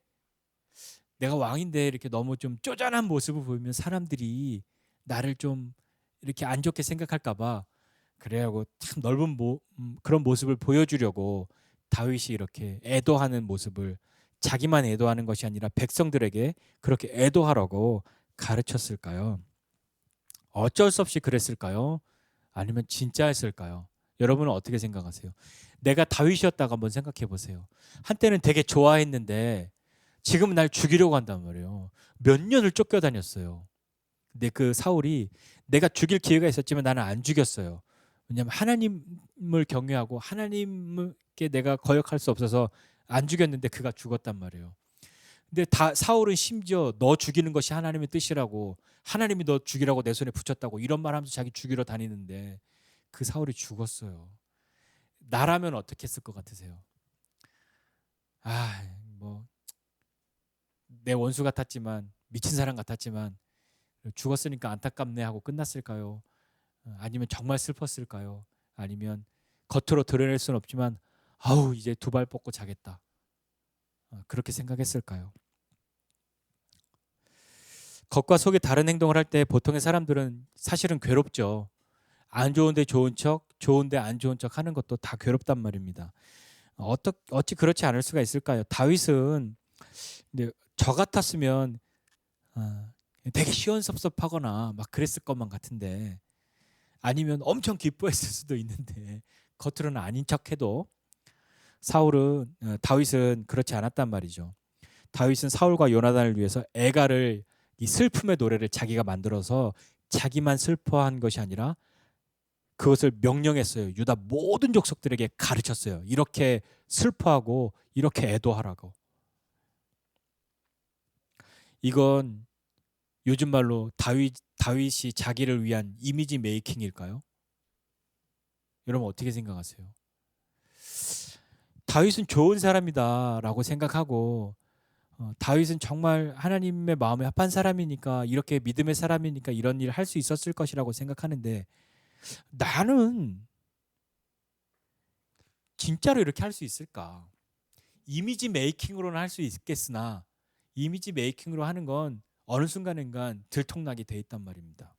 내가 왕인데 이렇게 너무 좀 쪼잔한 모습을 보이면 사람들이 나를 좀 이렇게 안 좋게 생각할까 봐 그래하고 참 넓은 그런 모습을 보여주려고 다윗이 이렇게 애도하는 모습을 자기만 애도하는 것이 아니라 백성들에게 그렇게 애도하라고 가르쳤을까요? 어쩔 수 없이 그랬을까요? 아니면 진짜 했을까요? 여러분은 어떻게 생각하세요? 내가 다윗이었다가 한번 생각해 보세요. 한때는 되게 좋아했는데 지금은 날 죽이려고 한단 말이에요. 몇 년을 쫓겨다녔어요. 근데 그 사울이 내가 죽일 기회가 있었지만 나는 안 죽였어요. 왜냐하면 하나님을 경외하고 하나님께 내가 거역할 수 없어서 안 죽였는데 그가 죽었단 말이에요. 근데 사울은 심지어 너 죽이는 것이 하나님의 뜻이라고 하나님이 너 죽이라고 내 손에 붙였다고 이런 말 하면서 자기 죽이러 다니는데 그 사울이 죽었어요. 나라면 어떻게 했을 것 같으세요? 뭐 내 원수 같았지만 미친 사람 같았지만 죽었으니까 안타깝네 하고 끝났을까요? 아니면 정말 슬펐을까요? 아니면 겉으로 드러낼 수는 없지만 아우 이제 두 발 뻗고 자겠다. 그렇게 생각했을까요? 겉과 속이 다른 행동을 할 때 보통의 사람들은 사실은 괴롭죠. 안 좋은데 좋은 척, 좋은데 안 좋은 척 하는 것도 다 괴롭단 말입니다. 어찌 그렇지 않을 수가 있을까요? 다윗은 저 같았으면 되게 시원섭섭하거나 막 그랬을 것만 같은데 아니면 엄청 기뻐했을 수도 있는데 겉으로는 아닌 척해도 다윗은 그렇지 않았단 말이죠. 다윗은 사울과 요나단을 위해서 애가를 이 슬픔의 노래를 자기가 만들어서 자기만 슬퍼한 것이 아니라 그것을 명령했어요. 유다 모든 족속들에게 가르쳤어요. 이렇게 슬퍼하고 이렇게 애도하라고. 이건 요즘 말로 다윗이 자기를 위한 이미지 메이킹일까요? 여러분 어떻게 생각하세요? 다윗은 좋은 사람이다라고 생각하고 다윗은 정말 하나님의 마음에 합한 사람이니까 이렇게 믿음의 사람이니까 이런 일을 할 수 있었을 것이라고 생각하는데 나는 진짜로 이렇게 할 수 있을까? 이미지 메이킹으로는 할 수 있겠으나 이미지 메이킹으로 하는 건 어느 순간인간 들통나게 돼 있단 말입니다.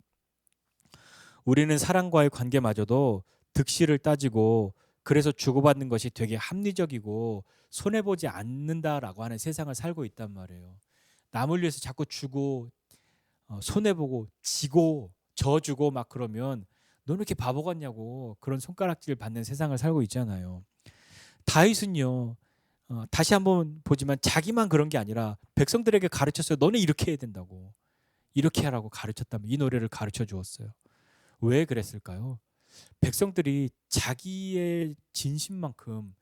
우리는 사람과의 관계마저도 득실을 따지고 그래서 주고받는 것이 되게 합리적이고 손해보지 않는다라고 하는 세상을 살고 있단 말이에요. 남을 위해서 자꾸 주고 손해보고 지고 져주고 막 그러면 너는 이렇게 바보 같냐고 그런 손가락질 받는 세상을 살고 있잖아요. 다윗은요. 다시 한번 보지만 자기만 그런 게 아니라 백성들에게 가르쳤어요. 너네 이렇게 해야 된다고. 이렇게 하라고 가르쳤다면 이 노래를 가르쳐 주었어요. 왜 그랬을까요? 백성들이 자기의 진심만큼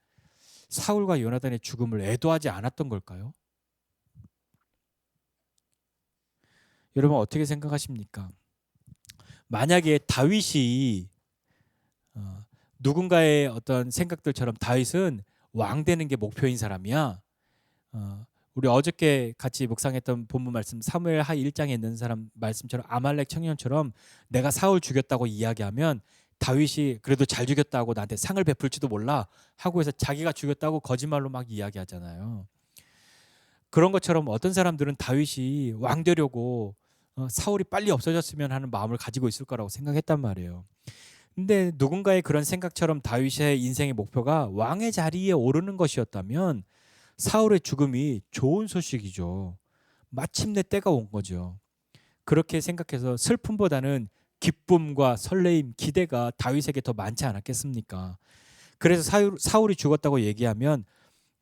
사울과 요나단의 죽음을 애도하지 않았던 걸까요? 여러분 어떻게 생각하십니까? 만약에 다윗이 누군가의 어떤 생각들처럼 다윗은 왕 되는 게 목표인 사람이야. 우리 어저께 같이 묵상했던 본문 말씀 사무엘하 1장에 있는 사람 말씀처럼 아말렉 청년처럼 내가 사울 죽였다고 이야기하면 다윗이 그래도 잘 죽였다고 나한테 상을 베풀지도 몰라 하고 해서 자기가 죽였다고 거짓말로 막 이야기하잖아요. 그런 것처럼 어떤 사람들은 다윗이 왕 되려고 사울이 빨리 없어졌으면 하는 마음을 가지고 있을 거라고 생각했단 말이에요. 근데 누군가의 그런 생각처럼 다윗의 인생의 목표가 왕의 자리에 오르는 것이었다면 사울의 죽음이 좋은 소식이죠. 마침내 때가 온 거죠. 그렇게 생각해서 슬픔보다는 기쁨과 설레임, 기대가 다윗에게 더 많지 않았겠습니까? 그래서 사울이 죽었다고 얘기하면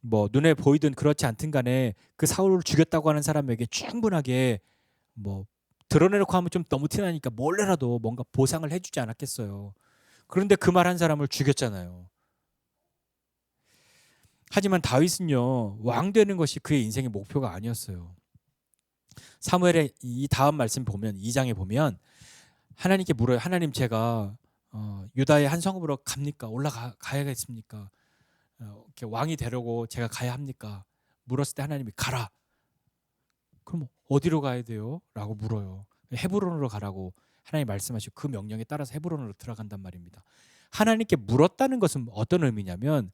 뭐 눈에 보이든 그렇지 않든 간에 그 사울을 죽였다고 하는 사람에게 충분하게 뭐 드러내놓고 하면 좀 너무 티나니까 몰래라도 뭔가 보상을 해주지 않았겠어요. 그런데 그 말 한 사람을 죽였잖아요. 하지만 다윗은요, 왕 되는 것이 그의 인생의 목표가 아니었어요. 사무엘의 이 다음 말씀 보면 2장에 보면 하나님께 물어요. 하나님, 제가 유다의 한 성읍으로 갑니까? 가야겠습니까? 이렇게 왕이 되려고 제가 가야 합니까? 물었을 때 하나님이 가라. 그럼 어디로 가야 돼요? 라고 물어요. 헤브론으로 가라고 하나님이 말씀하시고 그 명령에 따라서 헤브론으로 들어간단 말입니다. 하나님께 물었다는 것은 어떤 의미냐면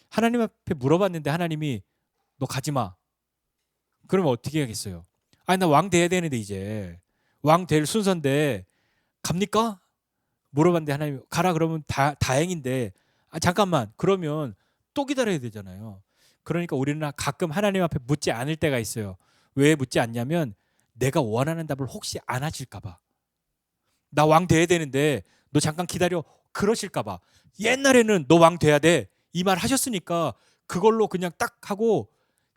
하나님 앞에 물어봤는데 하나님이 너 가지 마. 그러면 어떻게 하겠어요? 아니 나 왕 돼야 되는데 이제 왕 될 순서인데 갑니까? 물어봤는데 하나님이 가라 그러면 다행인데 잠깐만 그러면 또 기다려야 되잖아요. 그러니까 우리는 가끔 하나님 앞에 묻지 않을 때가 있어요. 왜 묻지 않냐면 내가 원하는 답을 혹시 안 하실까 봐. 나 왕 돼야 되는데 너 잠깐 기다려 그러실까 봐. 옛날에는 너 왕 돼야 돼. 이 말 하셨으니까 그걸로 그냥 딱 하고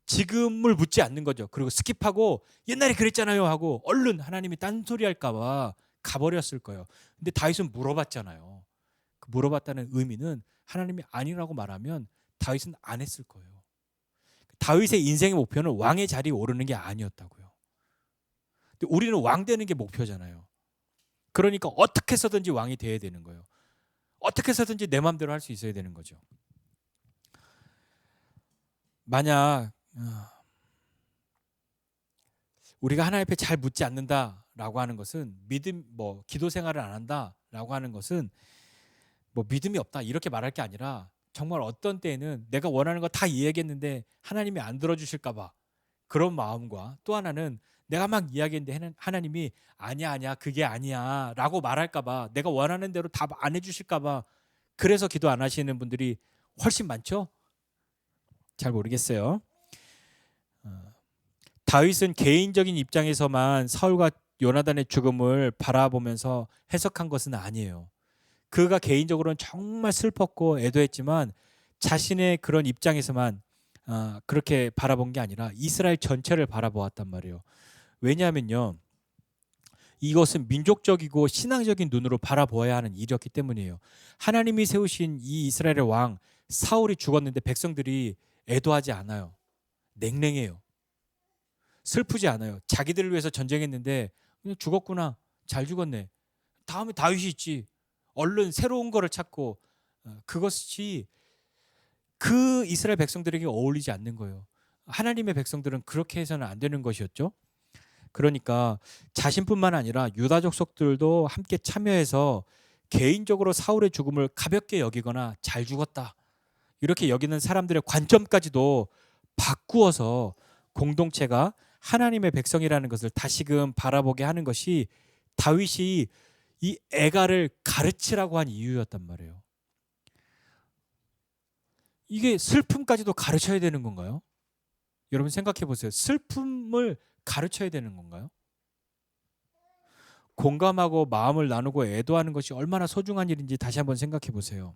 지금을 묻지 않는 거죠. 그리고 스킵하고 옛날에 그랬잖아요 하고 얼른 하나님이 딴소리 할까 봐 가버렸을 거예요. 근데 다윗은 물어봤잖아요. 그 물어봤다는 의미는 하나님이 아니라고 말하면 다윗은 안 했을 거예요. 다윗의 인생의 목표는 왕의 자리에 오르는 게 아니었다고요. 근데 우리는 왕 되는 게 목표잖아요. 그러니까 어떻게 해서든지 왕이 돼야 되는 거예요. 어떻게 해서든지 내 마음대로 할 수 있어야 되는 거죠. 만약 우리가 하나님 앞에 잘 묻지 않는다라고 하는 것은 믿음, 기도 생활을 안 한다라고 하는 것은 믿음이 없다 이렇게 말할 게 아니라 정말 어떤 때에는 내가 원하는 거 다 이야기했는데 하나님이 안 들어주실까 봐 그런 마음과 또 하나는 내가 막 이야기했는데 하나님이 아니야 그게 아니야 라고 말할까 봐 내가 원하는 대로 답 안 해주실까 봐 그래서 기도 안 하시는 분들이 훨씬 많죠? 잘 모르겠어요. 다윗은 개인적인 입장에서만 사울과 요나단의 죽음을 바라보면서 해석한 것은 아니에요. 그가 개인적으로는 정말 슬펐고 애도했지만 자신의 그런 입장에서만 그렇게 바라본 게 아니라 이스라엘 전체를 바라보았단 말이에요. 왜냐하면요. 이것은 민족적이고 신앙적인 눈으로 바라보아야 하는 일이었기 때문이에요. 하나님이 세우신 이 이스라엘의 왕 사울이 죽었는데 백성들이 애도하지 않아요. 냉랭해요. 슬프지 않아요. 자기들을 위해서 전쟁했는데 그냥 죽었구나. 잘 죽었네. 다음에 다윗이 있지. 얼른 새로운 거를 찾고 그것이 그 이스라엘 백성들에게 어울리지 않는 거예요. 하나님의 백성들은 그렇게 해서는 안 되는 것이었죠. 그러니까 자신뿐만 아니라 유다족 속들도 함께 참여해서 개인적으로 사울의 죽음을 가볍게 여기거나 잘 죽었다 이렇게 여기는 사람들의 관점까지도 바꾸어서 공동체가 하나님의 백성이라는 것을 다시금 바라보게 하는 것이 다윗이 이 애가를 가르치라고 한 이유였단 말이에요. 이게 슬픔까지도 가르쳐야 되는 건가요? 여러분 생각해 보세요. 슬픔을 가르쳐야 되는 건가요? 공감하고 마음을 나누고 애도하는 것이 얼마나 소중한 일인지 다시 한번 생각해 보세요.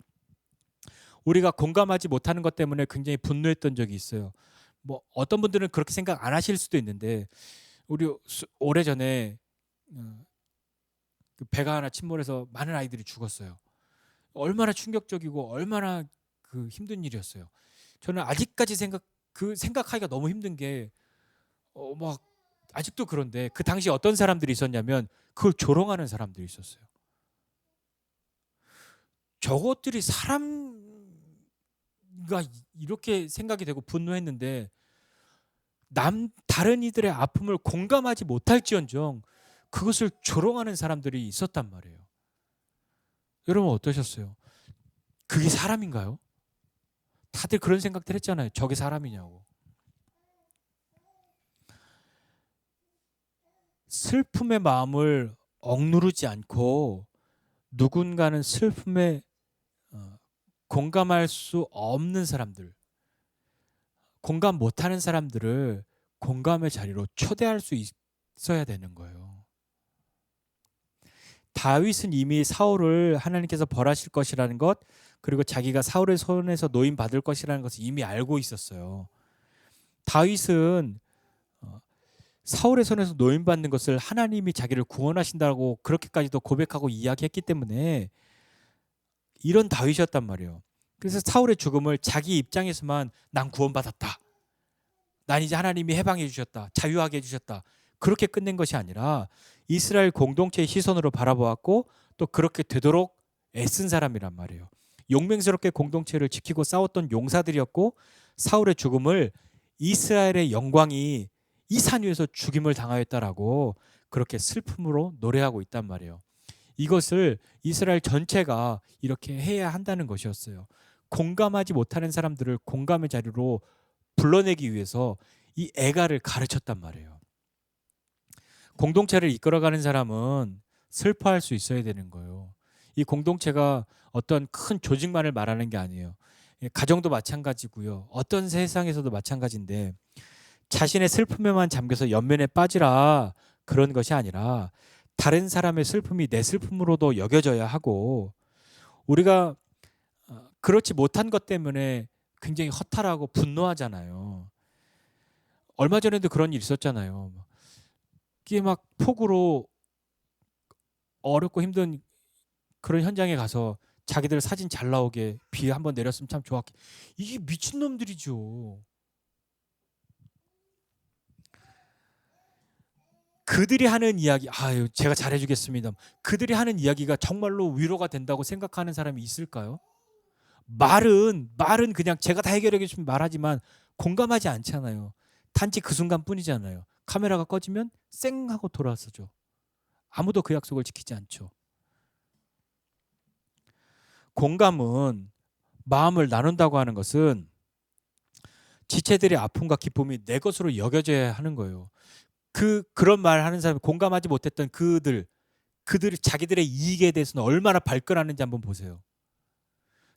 우리가 공감하지 못하는 것 때문에 굉장히 분노했던 적이 있어요. 어떤 분들은 그렇게 생각 안 하실 수도 있는데 우리 오래전에 그 배가 하나 침몰해서 많은 아이들이 죽었어요. 얼마나 충격적이고 얼마나 그 힘든 일이었어요. 저는 아직까지 생각하기가 너무 힘든 게 막 아직도 그런데 그 당시 어떤 사람들이 있었냐면 그걸 조롱하는 사람들이 있었어요. 저것들이 사람가 이렇게 생각이 되고 분노했는데 다른 이들의 아픔을 공감하지 못할지언정 그것을 조롱하는 사람들이 있었단 말이에요. 여러분 어떠셨어요? 그게 사람인가요? 다들 그런 생각들 했잖아요. 저게 사람이냐고. 슬픔의 마음을 억누르지 않고 누군가는 슬픔에 공감할 수 없는 사람들, 공감 못하는 사람들을 공감의 자리로 초대할 수 있어야 되는 거예요. 다윗은 이미 사울을 하나님께서 벌하실 것이라는 것, 그리고 자기가 사울의 손에서 노임 받을 것이라는 것을 이미 알고 있었어요. 다윗은 사울의 손에서 노임 받는 것을 하나님이 자기를 구원하신다고 그렇게까지도 고백하고 이야기했기 때문에 이런 다윗이었단 말이에요. 그래서 사울의 죽음을 자기 입장에서만 난 구원받았다, 난 이제 하나님이 해방해 주셨다, 자유하게 해주셨다, 그렇게 끝낸 것이 아니라 이스라엘 공동체의 시선으로 바라보았고 또 그렇게 되도록 애쓴 사람이란 말이에요. 용맹스럽게 공동체를 지키고 싸웠던 용사들이었고 사울의 죽음을 이스라엘의 영광이 이 산 위에서 죽임을 당하였다라고 그렇게 슬픔으로 노래하고 있단 말이에요. 이것을 이스라엘 전체가 이렇게 해야 한다는 것이었어요. 공감하지 못하는 사람들을 공감의 자리로 불러내기 위해서 이 애가를 가르쳤단 말이에요. 공동체를 이끌어가는 사람은 슬퍼할 수 있어야 되는 거예요. 이 공동체가 어떤 큰 조직만을 말하는 게 아니에요. 가정도 마찬가지고요. 어떤 세상에서도 마찬가지인데 자신의 슬픔에만 잠겨서 연면에 빠지라 그런 것이 아니라 다른 사람의 슬픔이 내 슬픔으로도 여겨져야 하고 우리가 그렇지 못한 것 때문에 굉장히 허탈하고 분노하잖아요. 얼마 전에도 그런 일 있었잖아요. 이게 막 폭우로 어렵고 힘든 그런 현장에 가서 자기들 사진 잘 나오게 비 한번 내렸으면 참 좋았겠. 이게 미친놈들이죠. 그들이 하는 이야기, 아유 제가 잘해주겠습니다, 그들이 하는 이야기가 정말로 위로가 된다고 생각하는 사람이 있을까요? 말은 그냥 제가 다 해결해 주시면 말하지만 공감하지 않잖아요. 단지 그 순간뿐이잖아요. 카메라가 꺼지면 쌩 하고 돌아서죠. 아무도 그 약속을 지키지 않죠. 공감은 마음을 나눈다고 하는 것은 지체들의 아픔과 기쁨이 내 것으로 여겨져야 하는 거예요. 그런 말 하는 사람이 공감하지 못했던 그들이 자기들의 이익에 대해서는 얼마나 발끈하는지 한번 보세요.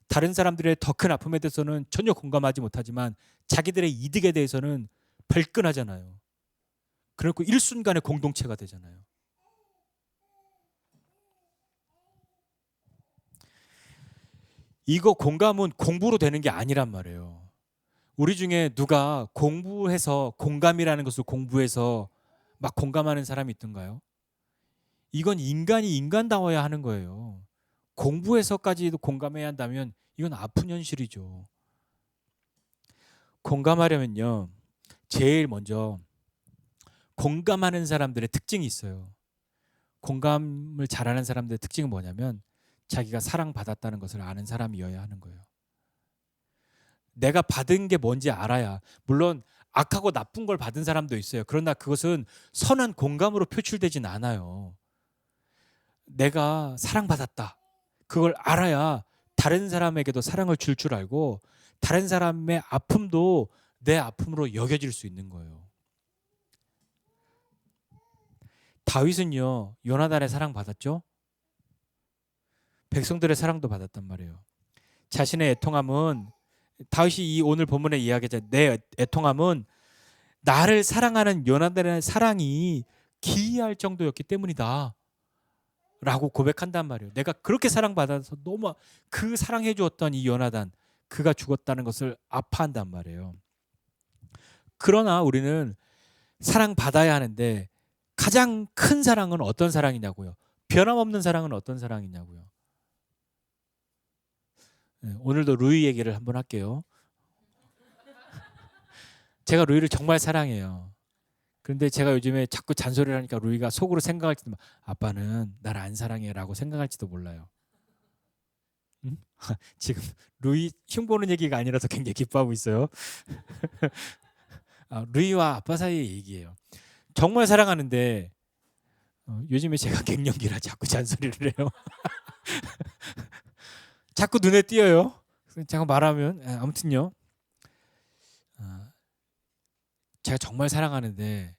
다른 사람들의 더 큰 아픔에 대해서는 전혀 공감하지 못하지만 자기들의 이득에 대해서는 발끈하잖아요. 그리고 일순간에 공동체가 되잖아요. 이거 공감은 공부로 되는 게 아니란 말이에요. 우리 중에 누가 공부해서 공감이라는 것을 공부해서 막 공감하는 사람이 있던가요? 이건 인간이 인간다워야 하는 거예요. 공부해서까지도 공감해야 한다면 이건 아픈 현실이죠. 공감하려면요, 제일 먼저 공감하는 사람들의 특징이 있어요. 공감을 잘하는 사람들의 특징은 뭐냐면 자기가 사랑받았다는 것을 아는 사람이어야 하는 거예요. 내가 받은 게 뭔지 알아야, 물론 악하고 나쁜 걸 받은 사람도 있어요. 그러나 그것은 선한 공감으로 표출되진 않아요. 내가 사랑받았다, 그걸 알아야 다른 사람에게도 사랑을 줄 줄 알고 다른 사람의 아픔도 내 아픔으로 여겨질 수 있는 거예요. 다윗은요, 요나단의 사랑받았죠? 백성들의 사랑도 받았단 말이에요. 자신의 애통함은, 다윗이 이 오늘 본문의 이야기죠. 내 애통함은 나를 사랑하는 요나단의 사랑이 기이할 정도였기 때문이다 라고 고백한단 말이에요. 내가 그렇게 사랑받아서 너무 그 사랑해 주었던 이 요나단, 그가 죽었다는 것을 아파한단 말이에요. 그러나 우리는 사랑받아야 하는데 가장 큰 사랑은 어떤 사랑이냐고요? 변함없는 사랑은 어떤 사랑이냐고요? 오늘도 루이 얘기를 한번 할게요. 제가 루이를 정말 사랑해요. 그런데 제가 요즘에 자꾸 잔소리를 하니까 루이가 속으로 생각할지도, 아빠는 날 안 사랑해 라고 생각할지도 몰라요. 응? 지금 루이 흉보는 얘기가 아니라서 굉장히 기뻐하고 있어요. 루이와 아빠 사이의 얘기예요. 정말 사랑하는데 요즘에 제가 갱년기라 자꾸 잔소리를 해요. 자꾸 눈에 띄어요. 자꾸 말하면 아무튼요. 제가 정말 사랑하는데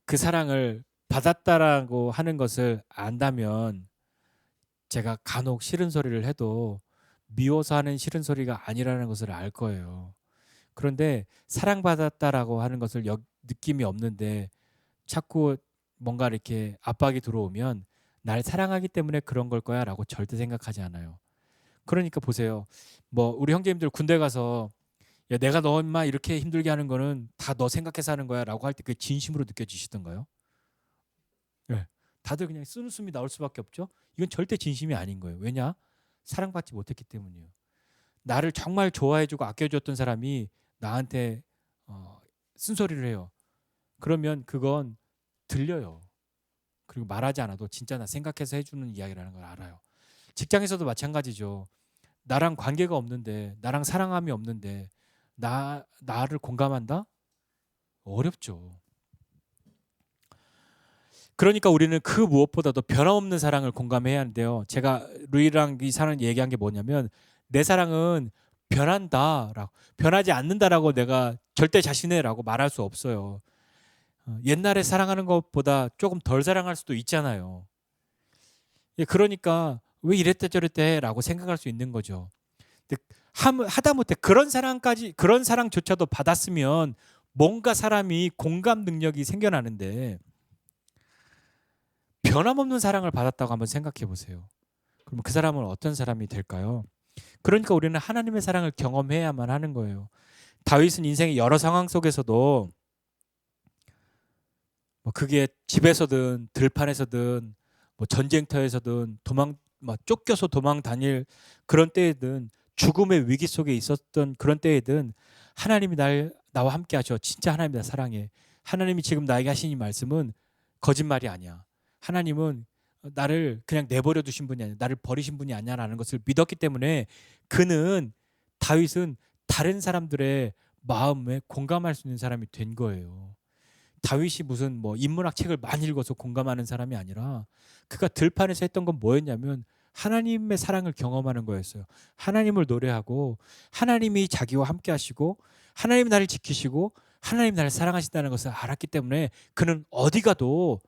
그 사랑을 받았다라고 하는 것을 안다면 제가 간혹 싫은 소리를 해도 미워서 하는 싫은 소리가 아니라는 것을 알 거예요. 그런데 사랑받았다라고 하는 것을 느낌이 없는데 자꾸 뭔가 이렇게 압박이 들어오면 날 사랑하기 때문에 그런 걸 거야라고 절대 생각하지 않아요. 그러니까 보세요. 뭐 우리 형제님들 군대 가서 야, 내가 너 인마 이렇게 힘들게 하는 거는 다 너 생각해서 하는 거야라고 할 때 그게 진심으로 느껴지시던가요? 네. 다들 그냥 쓰는 숨이 나올 수밖에 없죠. 이건 절대 진심이 아닌 거예요. 왜냐? 사랑받지 못했기 때문이에요. 나를 정말 좋아해주고 아껴줬던 사람이 나한테 쓴소리를 해요. 그러면 그건 들려요. 그리고 말하지 않아도 진짜 나 생각해서 해주는 이야기라는 걸 알아요. 직장에서도 마찬가지죠. 나랑 관계가 없는데, 나랑 사랑함이 없는데 나를 공감한다? 어렵죠. 그러니까 우리는 그 무엇보다도 변함없는 사랑을 공감해야 하는데요. 제가 루이랑 이 사람 얘기한 게 뭐냐면 내 사랑은 변한다라고, 변하지 않는다라고 내가 절대 자신해라고 말할 수 없어요. 옛날에 사랑하는 것보다 조금 덜 사랑할 수도 있잖아요. 예, 그러니까 왜 이랬대 저랬대라고 생각할 수 있는 거죠. 근데 하다못해 그런 사랑조차도 받았으면 뭔가 사람이 공감 능력이 생겨나는데 변함없는 사랑을 받았다고 한번 생각해 보세요. 그럼 그 사람은 어떤 사람이 될까요? 그러니까 우리는 하나님의 사랑을 경험해야만 하는 거예요. 다윗은 인생의 여러 상황 속에서도 뭐 그게 집에서든 들판에서든 뭐 전쟁터에서든 쫓겨서 도망 다닐 그런 때에든 죽음의 위기 속에 있었던 그런 때에든 하나님이 나와 함께 하셔. 진짜 하나님이 나 사랑해. 하나님이 지금 나에게 하신 이 말씀은 거짓말이 아니야. 하나님은 나를 그냥 내버려 두신 분이 아니야. 나를 버리신 분이 아니야라는 것을 믿었기 때문에 다윗은 다른 사람들의 마음에 공감할 수 있는 사람이 된 거예요. 다윗이 무슨 뭐 인문학 책을 많이 읽어서 공감하는 사람이 아니라 그가 들판에서 했던 건 뭐였냐면 하나님의 사랑을 경험하는 거였어요. 하나님을 노래하고 하나님이 자기와 함께 하시고 하나님이 나를 지키시고 하나님이 나를 사랑하신다는 것을 알았기 때문에 그는 어디 가도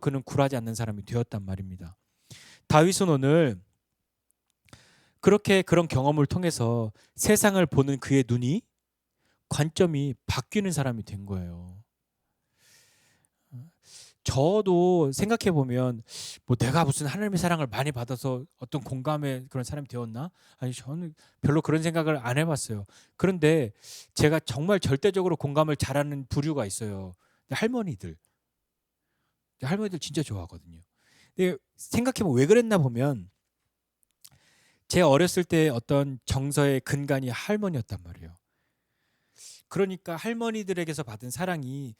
그는 굴하지 않는 사람이 되었단 말입니다. 다윗은 오늘 그렇게 그런 경험을 통해서 세상을 보는 그의 관점이 바뀌는 사람이 된 거예요. 저도 생각해 보면 뭐 내가 무슨 하나님의 사랑을 많이 받아서 어떤 공감의 그런 사람이 되었나? 아니 저는 별로 그런 생각을 안 해봤어요. 그런데 제가 정말 절대적으로 공감을 잘하는 부류가 있어요. 할머니들 진짜 좋아하거든요. 근데 생각해보면 왜 그랬나 보면 제 어렸을 때 어떤 정서의 근간이 할머니였단 말이에요. 그러니까 할머니들에게서 받은 사랑이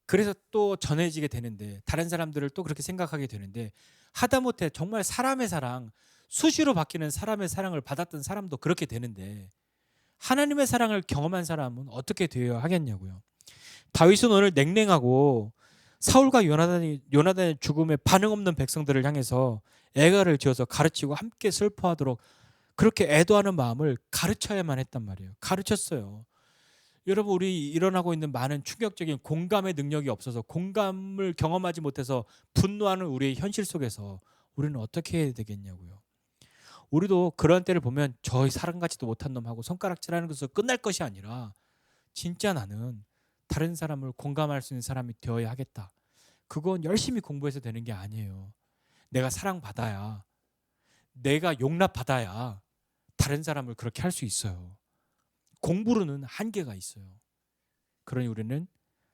그래서 또 전해지게 되는데 다른 사람들을 또 그렇게 생각하게 되는데 하다못해 정말 사람의 사랑 수시로 바뀌는 사람의 사랑을 받았던 사람도 그렇게 되는데 하나님의 사랑을 경험한 사람은 어떻게 되어야 하겠냐고요. 다윗은 오늘 냉랭하고 사울과 요나단의 죽음에 반응 없는 백성들을 향해서 애가를 지어서 가르치고 함께 슬퍼하도록 그렇게 애도하는 마음을 가르쳐야만 했단 말이에요. 가르쳤어요. 여러분 우리 일어나고 있는 많은 충격적인 공감의 능력이 없어서 공감을 경험하지 못해서 분노하는 우리의 현실 속에서 우리는 어떻게 해야 되겠냐고요. 우리도 그런 때를 보면 저 사람같지도 못한 놈하고 손가락질하는 것으로 끝날 것이 아니라 진짜 나는 다른 사람을 공감할 수 있는 사람이 되어야 하겠다. 그건 열심히 공부해서 되는 게 아니에요. 내가 사랑받아야 내가 용납받아야 다른 사람을 그렇게 할 수 있어요. 공부로는 한계가 있어요. 그러니 우리는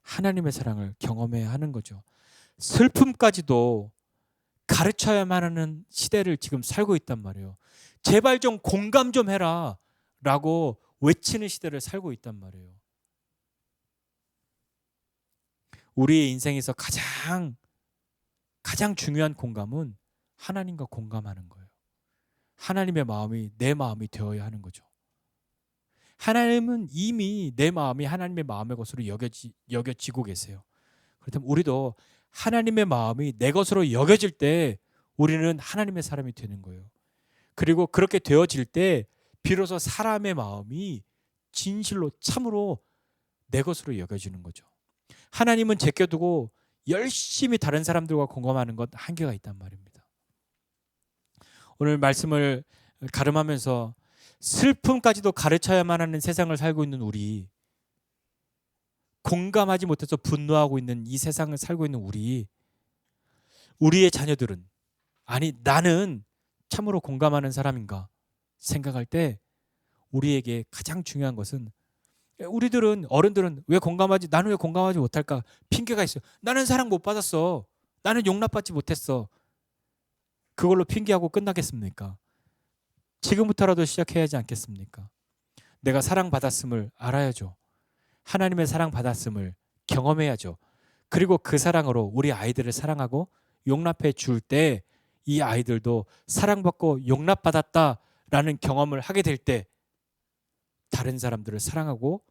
하나님의 사랑을 경험해야 하는 거죠. 슬픔까지도 가르쳐야만 하는 시대를 지금 살고 있단 말이에요. 제발 좀 공감 좀 해라 라고 외치는 시대를 살고 있단 말이에요. 우리의 인생에서 가장 중요한 공감은 하나님과 공감하는 거예요. 하나님의 마음이 내 마음이 되어야 하는 거죠. 하나님은 이미 내 마음이 하나님의 마음의 것으로 여겨지고 계세요. 그렇다면 우리도 하나님의 마음이 내 것으로 여겨질 때 우리는 하나님의 사람이 되는 거예요. 그리고 그렇게 되어질 때 비로소 사람의 마음이 진실로 참으로 내 것으로 여겨지는 거죠. 하나님은 제껴두고 열심히 다른 사람들과 공감하는 것 한계가 있단 말입니다. 오늘 말씀을 가름하면서 슬픔까지도 가르쳐야만 하는 세상을 살고 있는 우리, 공감하지 못해서 분노하고 있는 이 세상을 살고 있는 우리의 자녀들은, 아니 나는 참으로 공감하는 사람인가 생각할 때 우리에게 가장 중요한 것은, 어른들은 나는 왜 공감하지 못할까? 핑계가 있어요. 나는 사랑 못 받았어. 나는 용납받지 못했어. 그걸로 핑계하고 끝나겠습니까? 지금부터라도 시작해야 하지 않겠습니까? 내가 사랑받았음을 알아야죠. 하나님의 사랑받았음을 경험해야죠. 그리고 그 사랑으로 우리 아이들을 사랑하고 용납해 줄 때 이 아이들도 사랑받고 용납받았다라는 경험을 하게 될 때 다른 사람들을 사랑하고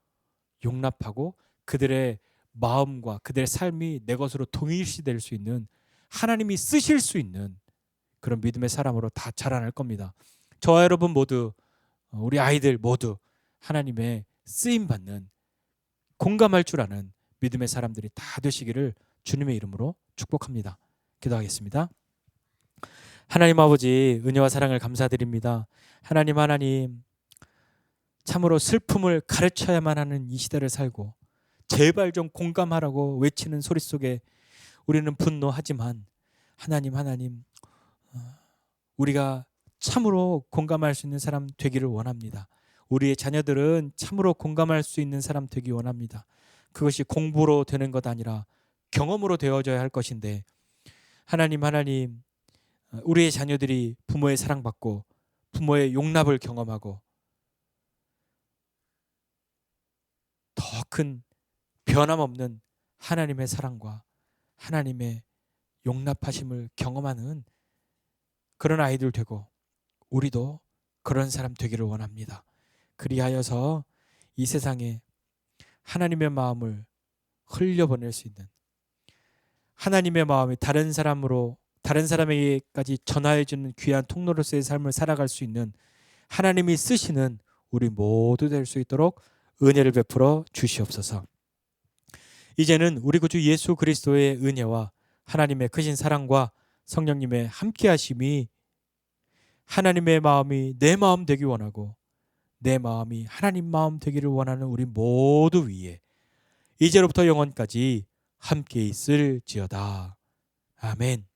용납하고 그들의 마음과 그들의 삶이 내 것으로 동일시될 수 있는, 하나님이 쓰실 수 있는 그런 믿음의 사람으로 다 자라날 겁니다. 저와 여러분 모두, 우리 아이들 모두 하나님의 쓰임받는, 공감할 줄 아는 믿음의 사람들이 다 되시기를 주님의 이름으로 축복합니다. 기도하겠습니다. 하나님 아버지, 은혜와 사랑을 감사드립니다. 하나님, 참으로 슬픔을 가르쳐야만 하는 이 시대를 살고 제발 좀 공감하라고 외치는 소리 속에 우리는 분노하지만 하나님, 우리가 참으로 공감할 수 있는 사람 되기를 원합니다. 우리의 자녀들은 참으로 공감할 수 있는 사람 되기 원합니다. 그것이 공부로 되는 것 아니라 경험으로 되어져야 할 것인데, 하나님, 우리의 자녀들이 부모의 사랑받고 부모의 용납을 경험하고 더 큰 변함없는 하나님의 사랑과 하나님의 용납하심을 경험하는 그런 아이들 되고 우리도 그런 사람 되기를 원합니다. 그리하여서 이 세상에 하나님의 마음을 흘려보낼 수 있는, 하나님의 마음이 다른 사람에게까지 전하여주는 귀한 통로로서의 삶을 살아갈 수 있는, 하나님이 쓰시는 우리 모두 될 수 있도록 은혜를 베풀어 주시옵소서. 이제는 우리 구주 예수 그리스도의 은혜와 하나님의 크신 사랑과 성령님의 함께하심이 하나님의 마음이 내 마음 되기 원하고 내 마음이 하나님 마음 되기를 원하는 우리 모두 위에 이제로부터 영원까지 함께 있을지어다. 아멘.